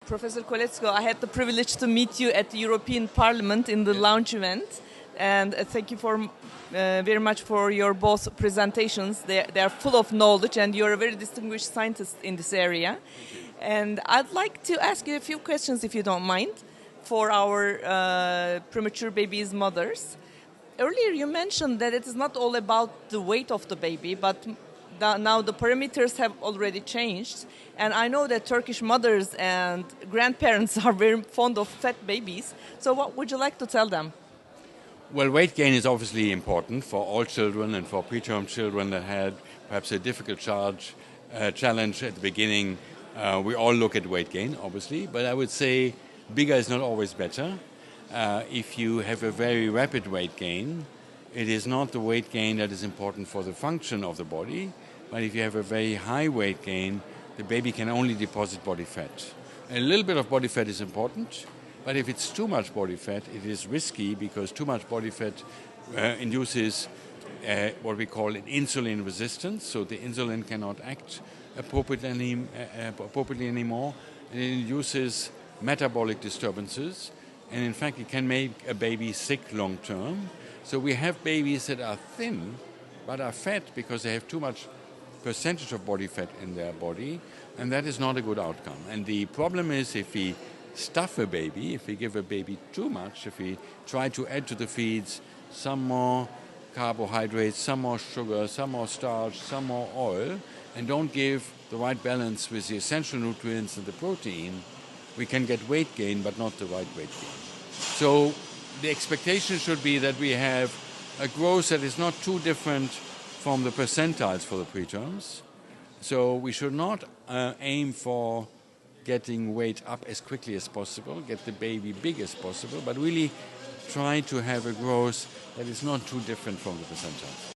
Professor Koletsko, I had the privilege to meet you at the European Parliament in the launch event, and thank you for very much for your both presentations. They are full of knowledge, and you're a very distinguished scientist in this area. And I'd like to ask you a few questions, if you don't mind, for our premature babies' mothers. Earlier, you mentioned that it is not all about the weight of the baby, but now the parameters have already changed, and I know that Turkish mothers and grandparents are very fond of fat babies. So what would you like to tell them? Well, weight gain is obviously important for all children and for preterm children that had perhaps a difficult challenge at the beginning. We all look at weight gain, obviously, but I would say bigger is not always better. If you have a very rapid weight gain, it is not the weight gain that is important for the function of the body, but if you have a very high weight gain, the baby can only deposit body fat. A little bit of body fat is important, but if it's too much body fat, it is risky because too much body fat induces what we call an insulin resistance, so the insulin cannot act appropriately anymore, and it induces metabolic disturbances, and in fact it can make a baby sick long term. So we have babies that are thin but are fat because they have too much percentage of body fat in their body, and that is not a good outcome. And the problem is if we stuff a baby, if we give a baby too much, if we try to add to the feeds some more carbohydrates, some more sugar, some more starch, some more oil, and don't give the right balance with the essential nutrients and the protein, we can get weight gain but not the right weight gain. So the expectation should be that we have a growth that is not too different from the percentiles for the preterms. So we should not aim for getting weight up as quickly as possible, get the baby big as possible, but really try to have a growth that is not too different from the percentiles.